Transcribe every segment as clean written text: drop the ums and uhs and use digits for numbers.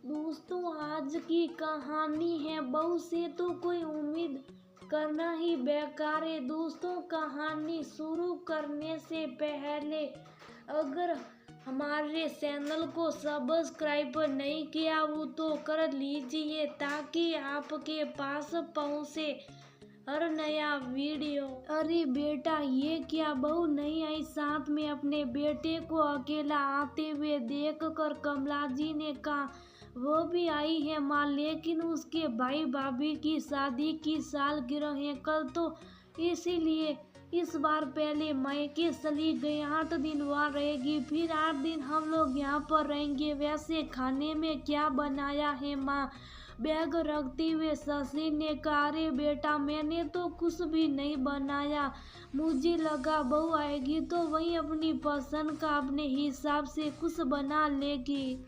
दोस्तों, आज की कहानी है बहू से तो कोई उम्मीद करना ही बेकार है। दोस्तों, कहानी शुरू करने से पहले अगर हमारे चैनल को सब्सक्राइब नहीं किया हो तो कर लीजिए ताकि आपके पास पहुंचे हर नया वीडियो। अरे बेटा, ये क्या बहू नहीं आई? साथ में अपने बेटे को अकेला आते हुए देखकर कमला जी ने कहा, वो भी आई है माँ, लेकिन उसके भाई भाभी की शादी की सालगिरह है कल, तो इसीलिए इस बार पहले मायके चली गई। 8 दिन वहाँ रहेगी, फिर 8 दिन हम लोग यहाँ पर रहेंगे। वैसे खाने में क्या बनाया है माँ? बैग रखते हुए शशि ने कहा, अरे बेटा, मैंने तो कुछ भी नहीं बनाया। मुझे लगा बहू आएगी तो वही अपनी पसंद का अपने हिसाब से कुछ बना लेगी,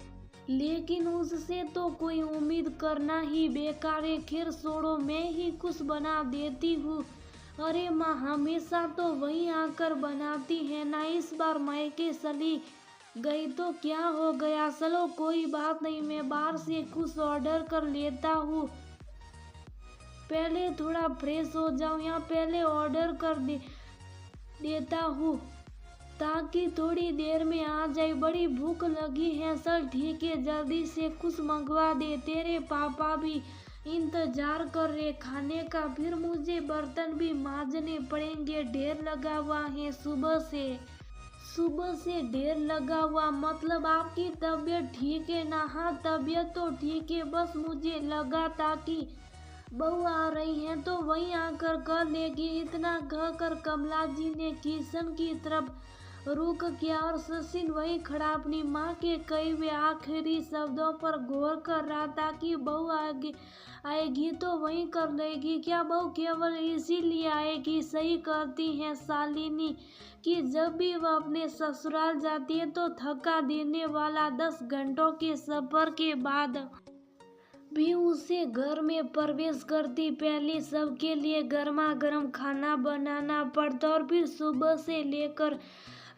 लेकिन उससे तो कोई उम्मीद करना ही बेकार है। खैर छोड़ो, मैं ही कुछ बना देती हूँ। अरे माँ, हमेशा तो वही आकर बनाती है ना, इस बार मायके चली गई तो क्या हो गया? चलो कोई बात नहीं, मैं बाहर से कुछ ऑर्डर कर लेता हूँ। पहले थोड़ा फ्रेश हो जाऊँ, या पहले ऑर्डर कर देता हूँ ताकि थोड़ी देर में आ जाए। बड़ी भूख लगी है। चल ठीक है, जल्दी से कुछ मंगवा दे, तेरे पापा भी इंतजार कर रहे खाने का। फिर मुझे बर्तन भी मांजने पड़ेंगे, ढेर लगा हुआ है सुबह से ढेर लगा हुआ। मतलब आपकी तबीयत ठीक है ना? हाँ, तबीयत तो ठीक है, बस मुझे लगा था कि बहू आ रही है तो वहीं आकर कर लेगी। इतना कहकर कमला जी ने किचन की तरफ रुक किया और सचिन वहीं खड़ा अपनी माँ के कहे हुए आखिरी शब्दों पर गौर कर रहा था कि बहू आएगी तो वहीं कर लेगी। क्या बहू केवल इसीलिए आएगी? सही करती है शालिनी कि जब भी वह अपने ससुराल जाती है तो थका देने वाला 10 घंटों के सफर के बाद भी उसे घर में प्रवेश करती पहले सबके लिए गर्मा गर्म खाना बनाना पड़ता और फिर सुबह से लेकर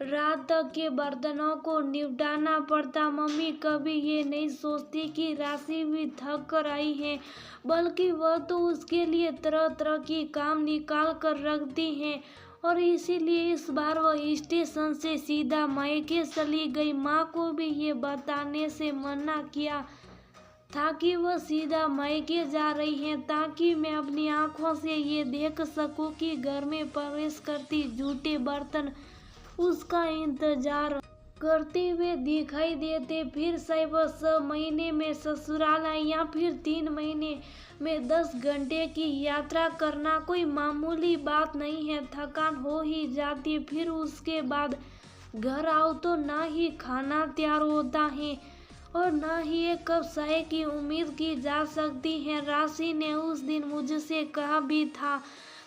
रात तक के बर्तनों को निपटाना पड़ता। मम्मी कभी ये नहीं सोचती कि राशि भी थक कर आई है, बल्कि वह तो उसके लिए तरह तरह की काम निकाल कर रखती हैं, और इसीलिए इस बार वह स्टेशन से सीधा मायके चली गई। माँ को भी ये बताने से मना किया था कि वह सीधा मायके जा रही हैं ताकि मैं अपनी आंखों से ये देख सकूं कि घर में प्रवेश करती जूठे बर्तन उसका इंतजार करते हुए दिखाई देते। फिर से वह 6 महीने में ससुराल आई या फिर 3 महीने में 10 घंटे की यात्रा करना कोई मामूली बात नहीं है। थकान हो ही जाती। फिर उसके बाद घर आओ तो ना ही खाना तैयार होता है और ना ही एक कप चाय की उम्मीद की जा सकती है। राशि ने उस दिन मुझसे कहा भी था,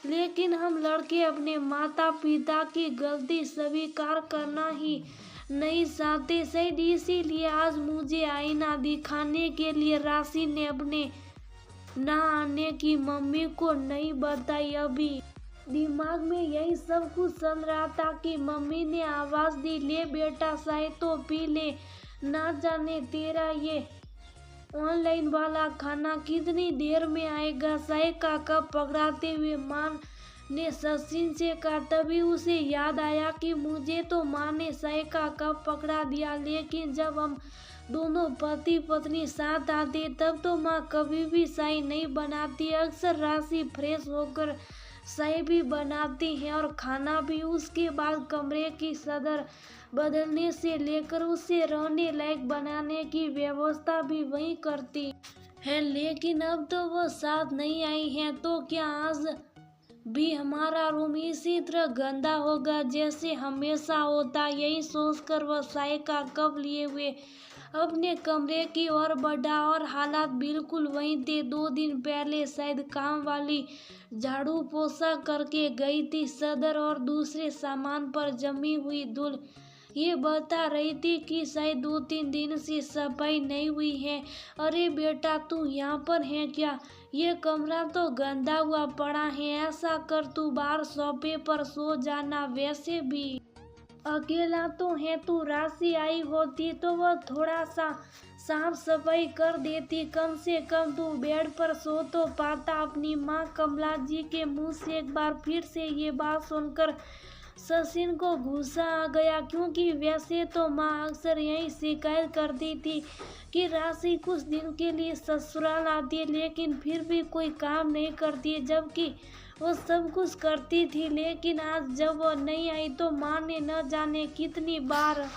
लेकिन हम लड़के अपने माता पिता की गलती स्वीकार करना ही नहीं चाहते। शायद इसीलिए आज मुझे आईना दिखाने के लिए राशि ने अपने ना आने की मम्मी को नहीं बताई। अभी दिमाग में यही सब कुछ चल रहा था कि मम्मी ने आवाज दी, ले बेटा चाय तो पी ले, ना जाने तेरा ये ऑनलाइन वाला खाना कितनी देर में आएगा। चाय का कप पकड़ाते हुए माँ ने सचिन से कहा। तभी उसे याद आया कि मुझे तो माँ ने चाय का कप पकड़ा दिया, लेकिन जब हम दोनों पति पत्नी साथ आते तब तो माँ कभी भी चाय नहीं बनाती। अक्सर राशि फ्रेश होकर चाय भी बनाती हैं और खाना भी। उसके बाद कमरे की सदर बदलने से लेकर उसे रहने लायक बनाने की व्यवस्था भी वही करती है। लेकिन अब तो वो साथ नहीं आई है, तो क्या आज भी हमारा रूम इसी तरह गंदा होगा जैसे हमेशा होता? यही सोचकर वह चाय का कप लिए हुए अपने कमरे की ओर बढ़ा और हालात बिल्कुल वही थे। 2 दिन पहले शायद काम वाली झाड़ू पोछा करके गई थी। सदर और दूसरे सामान पर जमी हुई धूल ये बता रही थी कि शायद 2-3 दिन से सफाई नहीं हुई है। अरे बेटा, तू यहाँ पर है क्या? ये कमरा तो गंदा हुआ पड़ा है। ऐसा कर तू बाहर सोफे पर सो जाना। वैसे भी अकेला तो है तू, राशि आई होती तो वह थोड़ा सा साफ सफाई कर देती। कम से कम तू बेड पर सो तो पाता। अपनी माँ कमला जी के मुंह से एक बार फिर से ये बात सुनकर सचिन को गुस्सा आ गया, क्योंकि वैसे तो माँ अक्सर यही शिकायत करती थी कि राशि कुछ दिन के लिए ससुराल आती है लेकिन फिर भी कोई काम नहीं करती, जबकि वो सब कुछ करती थी। लेकिन आज जब वो नहीं आई तो माँ ने न जाने कितनी बार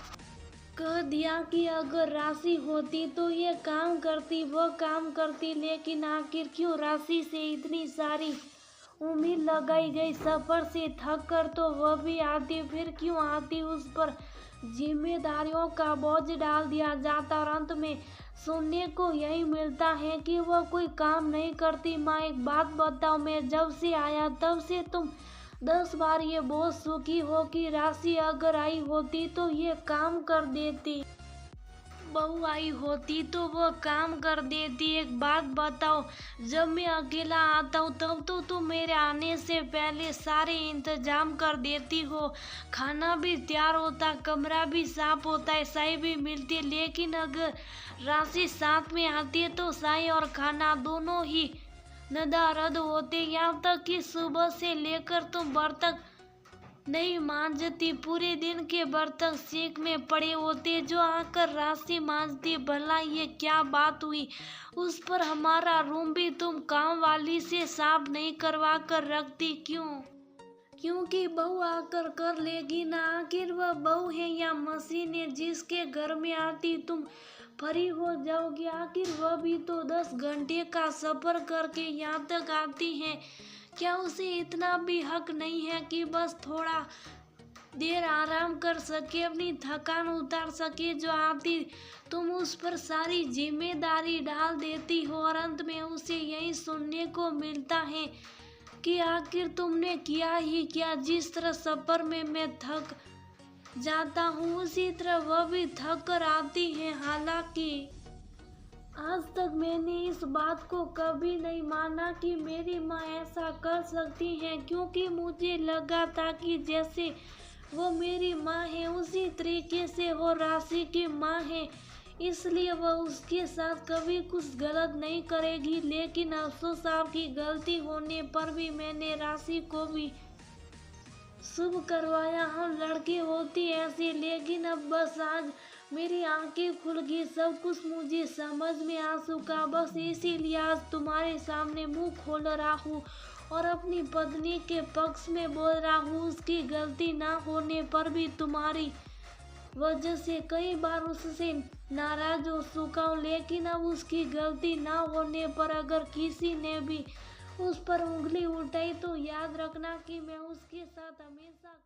कह दिया कि अगर राशि होती तो ये काम करती, वो काम करती। लेकिन आखिर क्यों राशि से इतनी सारी उम्मीद लगाई गई? सफर से थक कर तो वह भी आती, फिर क्यों आती? उस पर जिम्मेदारियों का बोझ डाल दिया जाता और अंत में सुनने को यही मिलता है कि वह कोई काम नहीं करती। माँ एक बात बताओ, मैं जब से आया तब से तुम 10 बार ये बोझ चुकी हो कि राशि अगर आई होती तो ये काम कर देती, बहू आई होती तो वो काम कर देती। एक बात बताओ, जब मैं अकेला आता हूँ तब तो तुम मेरे आने से पहले सारे इंतजाम कर देती हो। खाना भी तैयार होता, कमरा भी साफ होता है, चाय भी मिलती। लेकिन अगर राशि साथ में आती है तो चाय और खाना दोनों ही नदारद होते। यहाँ तक कि सुबह से लेकर तुम बर्तन नहीं मांजती, पूरे दिन के बर्तन सिंक में पड़े होते जो आकर राशि मांजती। भला ये क्या बात हुई? उस पर हमारा रूम भी तुम काम वाली से साफ नहीं करवा कर रखती, क्यों? क्योंकि बहू आकर कर लेगी ना। आखिर वह बहू है या मशीन है जिसके घर में आती तुम फ्री हो जाओगी? आखिर वह भी तो 10 घंटे का सफर करके यहाँ तक आती है। क्या उसे इतना भी हक नहीं है कि बस थोड़ा देर आराम कर सके, अपनी थकान उतार सके? जो आती तुम उस पर सारी जिम्मेदारी डाल देती हो और अंत में उसे यही सुनने को मिलता है कि आखिर तुमने किया ही क्या। जिस तरह सफर में मैं थक जाता हूँ उसी तरह वह भी थक कर आती है। हालांकि आज तक मैंने इस बात को कभी नहीं माना कि मेरी माँ ऐसा कर सकती है, क्योंकि मुझे लगा था कि जैसे वो मेरी माँ है उसी तरीके से वो राशि की माँ है, इसलिए वह उसके साथ कभी कुछ गलत नहीं करेगी। लेकिन अफसोस, आपकी गलती होने पर भी मैंने राशि को भी शुभ करवाया। हम लड़के होती ऐसे, लेकिन अब बस आज मेरी आंखें खुल गई, सब कुछ मुझे समझ में आ चुका। बस इसीलिए आज तुम्हारे सामने मुंह खोल रहा हूँ और अपनी पत्नी के पक्ष में बोल रहा हूँ। उसकी गलती ना होने पर भी तुम्हारी वजह से कई बार उससे नाराज हो चुका हूँ, लेकिन अब उसकी गलती ना होने पर अगर किसी ने भी उस पर उंगली उठाई तो याद रखना कि मैं उसके साथ हमेशा